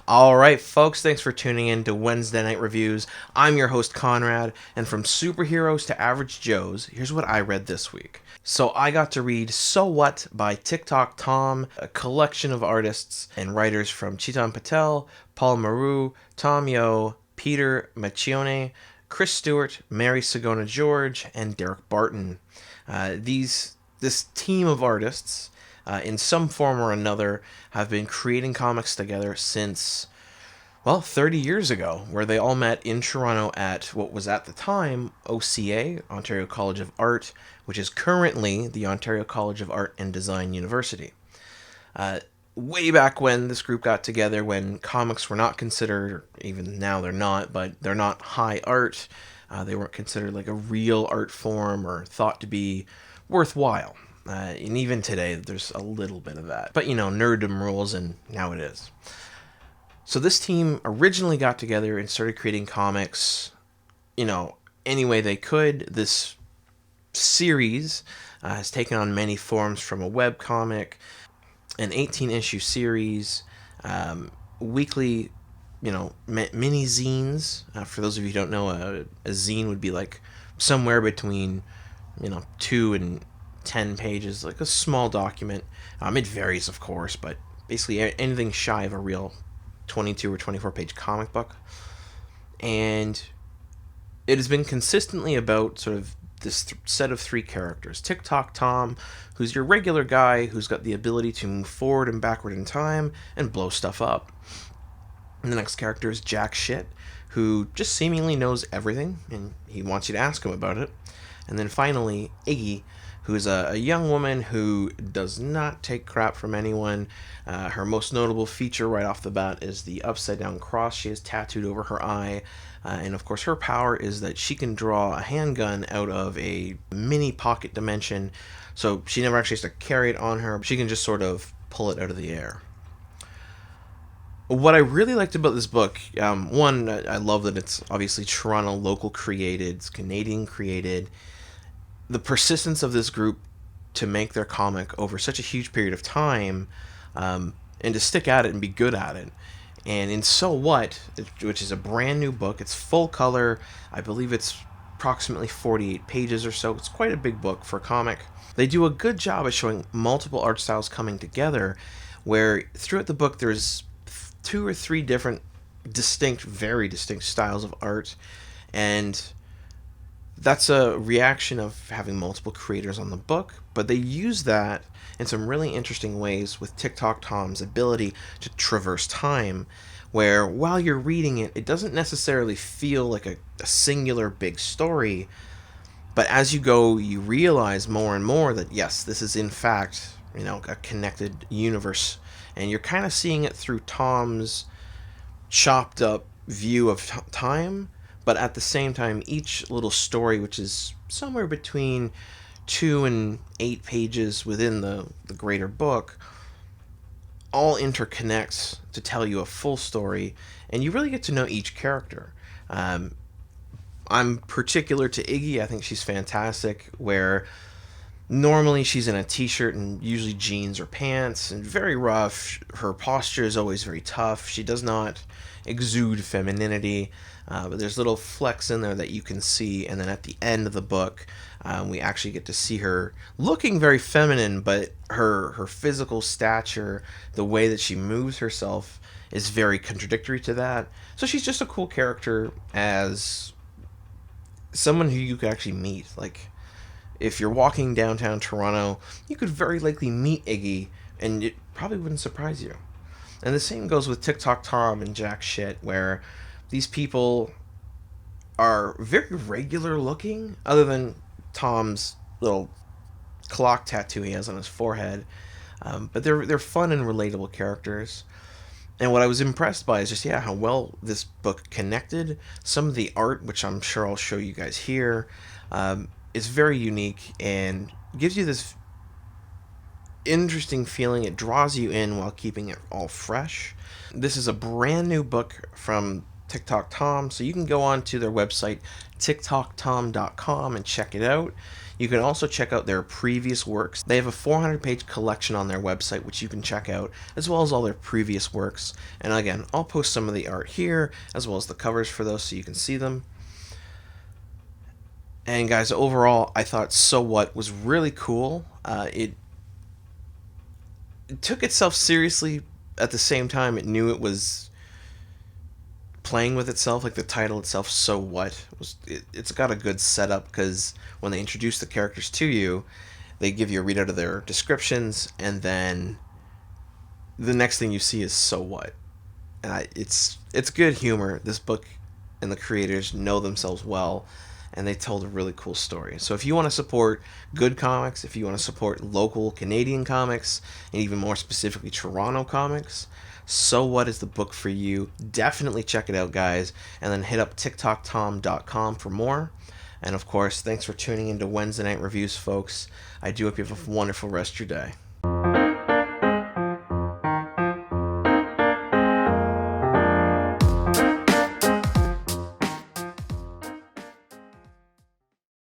All right, folks, thanks for tuning in to Wednesday Night Reviews. I'm your host, Konrad, and from superheroes to average Joes, here's what I read this week. So I got to read SoWhat by TicTocTom, a collection of artists and writers from Chetan Patel, Paul Marhue, Tom Yo, Peter Macchione, Chris Stewart, Mary Sigona George, and Derek Barton. This team of artists, in some form or another, have been creating comics together since, 30 years ago, where they all met in Toronto at what was at the time OCA, Ontario College of Art, which is currently the Ontario College of Art and Design University. Way back when this group got together, when comics were not considered, even now they're not, but they're not high art. They weren't considered like a real art form or thought to be worthwhile. And even today, there's a little bit of that. But, nerddom rules, and now it is. So this team originally got together and started creating comics, any way they could. This series has taken on many forms, from a webcomic, an 18-issue series, weekly, mini zines. For those of you who don't know, a zine would be like somewhere between, 2 and 10 pages, like a small document. It varies, of course, but basically anything shy of a real 22 or 24 page comic book. And it has been consistently about sort of this set of three characters. TicTocTom, who's your regular guy who's got the ability to move forward and backward in time and blow stuff up. And the next character is Jack Shit, who just seemingly knows everything and he wants you to ask him about it. And then finally, Iggy, who's a young woman who does not take crap from anyone. Her most notable feature right off the bat is the upside-down cross she has tattooed over her eye. And of course, her power is that she can draw a handgun out of a mini pocket dimension. So she never actually has to carry it on her. She can just sort of pull it out of the air. What I really liked about this book, one, I love that it's obviously Toronto local created, it's Canadian created. The persistence of this group to make their comic over such a huge period of time, and to stick at it and be good at it. And in SoWhat, which is a brand new book, it's full color. I believe it's approximately 48 pages or so. It's quite a big book for a comic. They do a good job of showing multiple art styles coming together, where throughout the book there's 2 or 3 different very distinct styles of art. And that's a reaction of having multiple creators on the book, but they use that in some really interesting ways with TicTocTom's ability to traverse time, where while you're reading it, it doesn't necessarily feel like a singular big story, but as you go, you realize more and more that yes, this is in fact, a connected universe, and you're kind of seeing it through Tom's chopped up view of time. But at the same time, each little story, which is somewhere between 2 and 8 pages within the greater book, all interconnects to tell you a full story, and you really get to know each character. I'm particular to Iggy. I think she's fantastic, where normally she's in a t-shirt and usually jeans or pants, and very rough. Her posture is always very tough. She does not exude femininity. But there's little flecks in there that you can see, and then at the end of the book, we actually get to see her looking very feminine, but her physical stature, the way that she moves herself, is very contradictory to that. So she's just a cool character as someone who you could actually meet. Like, if you're walking downtown Toronto, you could very likely meet Iggy, and it probably wouldn't surprise you. And the same goes with TicTocTom and Jack Shit, where these people are very regular looking, other than Tom's little clock tattoo he has on his forehead. But they're fun and relatable characters. And what I was impressed by is just, how well this book connected. Some of the art, which I'm sure I'll show you guys here, is very unique and gives you this interesting feeling. It draws you in while keeping it all fresh. This is a brand new book from TicTocTom, so you can go on to their website, TicTocTom.com and check it out. You can also check out their previous works. They have a 400-page collection on their website, which you can check out, as well as all their previous works. And again, I'll post some of the art here, as well as the covers for those so you can see them. And guys, overall, I thought SoWhat was really cool. It took itself seriously. At the same time, it knew it was playing with itself. Like the title itself, SoWhat, it's got a good setup, because when they introduce the characters to you, they give you a readout of their descriptions, and then the next thing you see is SoWhat. And it's good humor. This book and the creators know themselves well, and they told a really cool story. So if you want to support good comics, if you want to support local Canadian comics, and even more specifically Toronto comics, SoWhat is the book for you. Definitely check it out, guys, and then hit up TicTocTom.com for more. And of course, thanks for tuning into Wednesday Night Reviews, folks. I do hope you have a wonderful rest of your day.